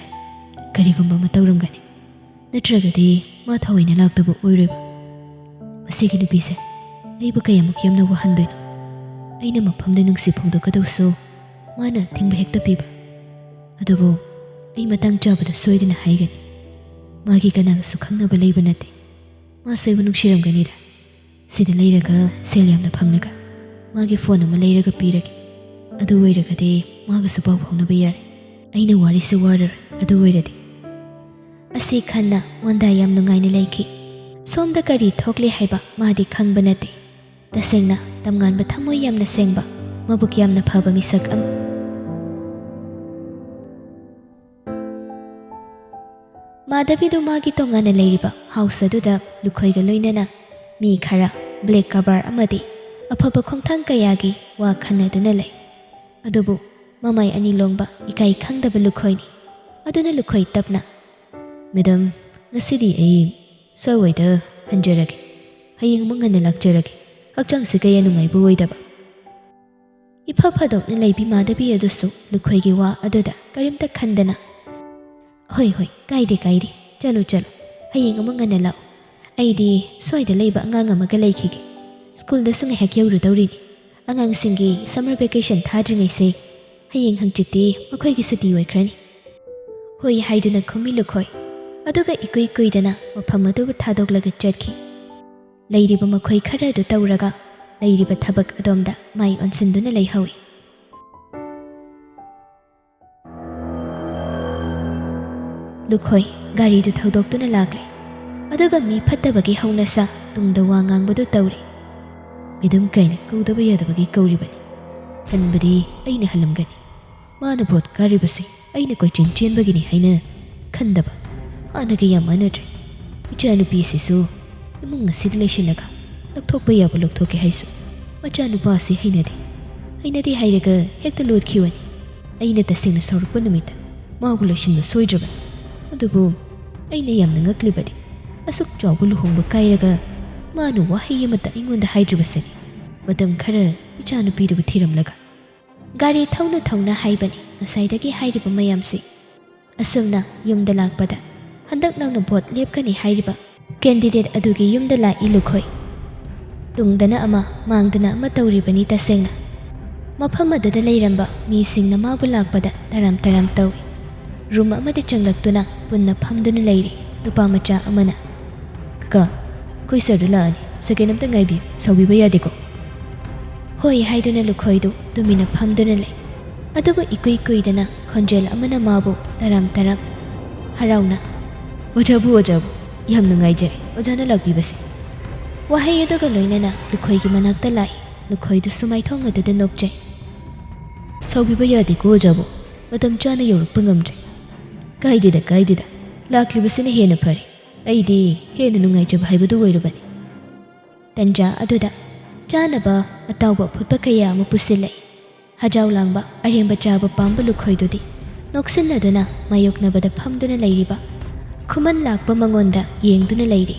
ꯀꯔꯤꯒꯨꯝꯕ ꯑꯃ ꯇꯧꯔꯝꯒꯅꯤ ꯅꯠꯇ꯭ꯔꯒꯗꯤ ꯃꯥ ꯊꯑꯣꯏꯅ ꯂꯥꯛꯇꯕ ꯑꯣꯏꯔꯣꯏꯕ ꯃꯁꯤꯒꯤ ꯅꯨꯄꯤꯁꯦ ꯑꯩꯕꯨ ꯀꯌꯥꯃꯨꯛ ꯌꯥꯝꯅ ꯋꯥꯍꯟꯗꯣꯏꯅꯣ ꯑꯩꯅ ꯃꯐꯝꯗ ꯅꯨꯡꯁꯤ ꯐꯣꯡꯗꯣꯛꯀꯗꯧꯁꯨ ꯃꯥꯅ ꯊꯤꯡꯕ ꯍꯦꯛꯇ ꯄꯤꯕ ꯑꯗꯨꯕꯨ ꯑꯩ ꯃꯇꯥꯡ ꯆꯥꯕꯗ ꯁꯣꯏꯗꯅ ꯍꯥꯏꯒꯅꯤ ꯃꯥꯒꯤ ꯀꯅꯥꯒꯁꯨ ꯈꯪꯅꯕ ꯂꯩꯕ ꯅꯠꯇꯦ ꯃꯥꯁꯨ ꯑꯩꯕꯨ ꯅꯨꯡꯁꯤꯔꯝꯒꯅꯤꯗ ꯁꯤꯗ ꯂꯩꯔꯒ ꯁꯦꯜ ꯌꯥꯝꯅ ꯐꯪꯂꯒ ꯃꯥꯒꯤ ꯐꯣꯟ ꯑꯃ ꯂꯩꯔꯒ ꯄꯤꯔꯒꯦ ꯑꯗꯨ ꯑꯣꯏꯔꯒꯗꯤ ꯃꯥꯒꯁꯨ ꯄꯥꯎ ꯐꯥꯎꯅꯕ ꯌꯥꯔꯦ ꯑꯩꯅ ꯋꯥꯔꯤꯁꯨ ꯋꯥꯔꯔꯣꯏ ꯑꯗꯨ ꯑꯣꯏꯔꯗꯤ ꯑꯁꯤ ꯈꯟꯅ ꯋꯥꯟꯗꯥ ꯌꯥꯝ ꯅꯨꯡꯉꯥꯏꯅ ꯂꯩꯈꯤ ꯁꯣꯝꯗ ꯀꯔꯤ ꯊꯣꯛꯂꯤ ꯍꯥꯏꯕ ꯃꯥꯗꯤ ꯈꯪꯕ ꯅꯠꯇꯦ ꯇꯁꯦꯡꯅ ꯇꯝꯉꯥꯟꯕ ꯊꯃꯣꯏ ꯌꯥꯝꯅ ꯁꯦꯡꯕ ꯃꯕꯨꯛ ꯌꯥꯝꯅ ꯐꯕ ꯃꯤꯁꯛ ꯑꯃ ꯃꯥꯙꯕꯤꯗꯨ ꯃꯥꯒꯤ ꯇꯣꯉꯥꯟꯅ ꯂꯩꯔꯤꯕ ꯍꯥꯎꯁ ꯑꯗꯨꯗ ꯂꯨꯈꯣꯏꯒ ꯂꯣꯏꯅꯅ ꯃꯤ ꯈꯔ ꯕ꯭ꯂꯦꯛ ꯀꯕꯥꯔ ꯑꯃꯗꯤ ꯑꯐꯕ ꯈꯣꯡꯊꯥꯡ ꯀꯌꯥꯒꯤ ꯋꯥ ꯈꯟꯅꯗꯨꯅ ꯂꯩ ꯑꯗꯨꯕꯨ ꯃꯃꯥꯏ ꯑꯅꯤ ꯂꯣꯡꯕ ꯏꯀꯥꯏ ꯈꯪꯗꯕ ꯂꯨꯈꯣꯏꯅꯤ ꯑꯗꯨꯅ ꯂꯨꯈꯣꯏ ꯇꯞꯅ ꯃꯦꯗꯥꯝ ꯉꯁꯤꯗꯤ ꯑꯩ ꯁ꯭ꯋꯥꯏꯋꯥꯏꯗ ꯍꯟꯖꯔꯒꯦ ꯍꯌꯦꯡ ꯑꯃꯨꯛ ꯉꯟꯅ ꯂꯥꯛꯆꯔꯒꯦ ꯍꯛꯆꯥꯡꯁꯦ ꯀꯌꯥ ꯅꯨꯡꯉꯥꯏꯕ ꯑꯣꯏꯗꯕ ꯏꯐ ꯐꯗꯣꯛꯅ ꯂꯩꯕꯤ ꯃꯥꯙꯕꯤ ꯑꯗꯨꯁꯨ ꯂꯨꯈꯣꯏꯒꯤ ꯋꯥ ꯑꯗꯨꯗ ꯀꯔꯤꯝꯇ ꯈꯟꯗꯅ ꯍꯣꯏ ꯍꯣꯏ ꯀꯥꯏꯗꯦ ꯆꯠꯂꯨ ꯍꯌꯦꯡ ꯑꯃꯨꯛ ꯉꯟꯅ ꯂꯥꯛꯑꯣ ꯑꯩꯗꯤ ꯁ꯭ꯋꯥꯏꯗ ꯂꯩꯕ ꯑꯉꯥꯡ ꯑꯃꯒ ꯂꯩꯈꯤꯒꯦ ꯁ꯭ꯀꯨꯜꯗꯁꯨ ꯉꯥꯏꯍꯥꯛ ꯌꯧꯔꯨꯗꯧꯔꯤꯅꯤ ꯑꯉꯥꯡꯁꯤꯡꯒꯤ ꯁꯝꯃꯔ ꯚꯦꯀꯦꯁꯟ ꯊꯥꯗ꯭ꯔꯤꯉꯩꯁꯦ ꯍꯌꯦꯡ ꯍꯪꯆꯤꯠꯇꯤ ꯃꯈꯣꯏꯒꯤ ꯁꯨꯇꯤ ꯑꯣꯏꯈ꯭ꯔꯅꯤ ꯍꯣꯏ ꯍꯥꯏꯗꯨꯅ ꯈꯨꯝꯃꯤ ꯂꯨꯈꯣꯏ ꯑꯗꯨꯒ ꯏꯀꯨꯏ ꯀꯨꯏꯗꯅ ꯃꯐꯝ ꯑꯗꯨꯕꯨ ꯊꯥꯗꯣꯛꯂꯒ ꯆꯠꯈꯤ ꯂꯩꯔꯤꯕ ꯃꯈꯣꯏ ꯈꯔ ꯑꯗꯨ ꯇꯧꯔꯒ ꯂꯩꯔꯤꯕ ꯊꯕꯛ ꯑꯗꯣꯝꯗ ꯃꯥꯏ ꯑꯣꯟꯁꯤꯟꯗꯨꯅ ꯂꯩꯍꯧꯏ ꯂꯨꯈꯣꯏ ꯒꯥꯔꯤꯗꯨ ꯊꯧꯗꯣꯛꯇꯨꯅ ꯂꯥꯛꯂꯦ ꯑꯗꯨꯒ ꯃꯤ ꯐꯠꯇꯕꯒꯤ ꯍꯧꯅꯁꯥ ꯇꯨꯡꯗ ꯋꯥ ꯉꯥꯡꯕꯗꯨ ꯇꯧꯔꯤ ꯃꯦꯗꯥꯝ ꯀꯥꯏꯅ ꯀꯧꯗꯕ ꯌꯥꯗꯕꯒꯤ ꯀꯧꯔꯤꯕꯅꯤ ꯍꯟꯕꯗꯤ ꯑꯩꯅ ꯍꯜꯂꯝꯒꯅꯤ ꯃꯥꯅ ꯚꯣꯠ ꯀꯥꯔꯤꯕꯁꯦ ꯑꯩꯅ ꯀꯣꯏꯆꯦꯟ ꯆꯦꯟꯕꯒꯤꯅꯤ ꯍꯥꯏꯅ ꯈꯟꯗꯕ ꯍꯥꯟꯅꯒ ꯌꯥꯝ ꯃꯥꯟꯅꯗ꯭ꯔꯦ ꯏꯆꯥꯅꯨꯄꯤ ꯑꯁꯤꯁꯨ ꯏꯃꯨꯡ ꯑꯁꯤꯗ ꯂꯩꯁꯤꯜꯂꯒ ꯂꯧꯊꯣꯛꯄ ꯌꯥꯕ ꯂꯧꯊꯣꯛꯀꯦ ꯍꯥꯏꯁꯨ ꯃꯆꯥꯅꯨꯄꯥ ꯑꯁꯤ ꯍꯩꯅꯗꯦ ꯍꯥꯏꯔꯒ ꯍꯦꯛꯇ ꯂꯣꯠꯈꯤꯕꯅꯤ ꯑꯩꯅ ꯇꯁꯦꯡꯅ ꯁꯥꯎꯔꯛꯄ ꯅꯨꯃꯤꯠꯇ ꯃꯥꯕꯨ ꯂꯣꯏꯁꯤꯟꯕ ꯁꯣꯏꯗ꯭ꯔꯕꯅꯤ ꯑꯗꯨꯕꯨ ꯑꯩꯅ ꯌꯥꯝꯅ ꯉꯛꯂꯤꯕꯗꯤ ꯑꯁꯨꯛ ꯆꯥꯎꯕ ꯂꯨꯍꯣꯡꯕ ꯀꯥꯏꯔꯒ ꯃꯥꯅ ꯋꯥꯍꯩ ꯑꯃꯠꯇ ꯑꯩꯉꯣꯟꯗ ꯍꯥꯏꯗ꯭ꯔꯤꯕꯁꯤꯅꯤ ꯃꯇꯝ ꯈꯔ ꯏꯆꯥꯅꯨꯄꯤꯗꯨꯕꯨ ꯊꯤꯔꯝꯂꯒ ꯒꯥꯔꯤ ꯊꯧꯅ ꯍꯥꯏꯕꯅꯤ ꯉꯁꯥꯏꯗꯒꯤ ꯍꯥꯏꯔꯤꯕ ꯃꯌꯥꯝꯁꯤ ꯑꯁꯨꯝꯅ ꯌꯨꯝꯗ ꯂꯥꯛꯄꯗ ꯍꯟꯗꯛ ꯅꯧꯅ ꯚꯣꯠ ꯂꯦꯞꯀꯅꯤ ꯍꯥꯏꯔꯤꯕ ꯀꯦꯟꯗꯤꯗꯦꯠ ꯑꯗꯨꯒꯤ ꯌꯨꯝꯗ ꯂꯥꯛꯏ ꯂꯨꯈꯣꯏ ꯇꯨꯡꯗꯅ ꯑꯃ ꯃꯥꯡꯗꯅ ꯑꯃ ꯇꯧꯔꯤꯕꯅꯤ ꯇꯁꯦꯡꯅ ꯃꯐꯝ ꯑꯗꯨꯗ ꯂꯩꯔꯝꯕ ꯃꯤꯁꯤꯡꯅ ꯃꯥꯕꯨ ꯂꯥꯛꯄꯗ ꯇꯔꯥꯝ ꯇꯧꯏ ꯔꯨꯝ ꯑꯃꯗ ꯆꯪꯂꯛꯇꯨꯅ ꯄꯨꯟꯅ ꯐꯝꯗꯨꯅ ꯂꯩꯔꯤ ꯅꯨꯄꯥ ꯃꯆꯥ ꯑꯃꯅ ꯀꯀꯥ ꯑꯩꯈꯣꯏ ꯁꯔꯗꯨ ꯂꯥꯛꯑꯅꯤ ꯁꯦꯀꯦꯟ ꯑꯝꯇ ꯉꯥꯏꯕꯤꯌꯨ ꯁꯥꯎꯕꯤꯕ ꯌꯥꯗꯦꯀꯣ ꯍꯣꯏ ꯍꯥꯏꯗꯨꯅ ꯂꯨꯈꯣꯏꯗꯨ ꯇꯨꯃꯤꯟꯅ ꯐꯝꯗꯨꯅ ꯂꯩ ꯑꯗꯨꯕꯨ ꯏꯀꯨꯏ ꯀꯨꯏꯗꯅ ꯈꯣꯟꯖꯦꯜ ꯑꯃꯅ ꯃꯥꯕꯨ ꯇꯔꯥꯝ ꯍꯔꯥꯎꯅ ꯑꯣꯖꯥꯕꯨ ꯌꯥꯝ ꯅꯨꯡꯉꯥꯏꯖꯔꯦ ꯑꯣꯖꯥꯅ ꯂꯥꯛꯄꯤꯕꯁꯦ ꯋꯥꯍꯩ ꯑꯗꯨꯒ ꯂꯣꯏꯅꯅ ꯂꯨꯈꯣꯏꯒꯤ ꯃꯅꯥꯛꯇ ꯂꯥꯛꯏ ꯂꯨꯈꯣꯏꯗꯨꯁꯨ ꯃꯥꯏꯊꯣꯡ ꯑꯗꯨꯗ ꯅꯣꯛꯆꯩ ꯁꯥꯎꯕꯤꯕ ꯌꯥꯗꯦꯀꯣ ꯑꯣꯖꯥꯕꯨ ꯃꯇꯝ ꯆꯥꯅ ꯌꯧꯔꯛꯄ ꯉꯝꯗ꯭ꯔꯦ ꯀꯥꯏꯗꯦꯗ ꯂꯥꯛꯂꯤꯕꯁꯤꯅ ꯍꯦꯟꯅ ꯐꯔꯦ ꯑꯩꯗꯤ ꯍꯦꯟꯅ ꯅꯨꯡꯉꯥꯏꯖꯕ ꯍꯥꯏꯕꯗꯨ ꯑꯣꯏꯔꯕꯅꯤ ꯇꯟꯖꯥ ꯑꯗꯨꯗ ꯆꯥꯅꯕ ꯑꯇꯥꯎꯕ ꯑꯐꯨꯠꯄ ꯀꯌꯥ ꯑꯃ ꯄꯨꯁꯤꯜꯂꯛꯏ ꯍꯖꯥꯎ ꯂꯥꯡꯕ ꯑꯔꯦꯝꯕ ꯆꯥꯕ ꯄꯥꯝꯕ ꯂꯨꯈꯣꯏꯗꯨꯗꯤ ꯅꯣꯛꯁꯤꯟꯅꯗꯨꯅ ꯃꯥꯌꯣꯛꯅꯕꯗ ꯐꯝꯗꯨꯅ ꯂꯩꯔꯤꯕ ꯈꯨꯃꯟ ꯂꯥꯛꯄ ꯃꯉꯣꯟꯗ ꯌꯦꯡꯗꯨꯅ ꯂꯩꯔꯤ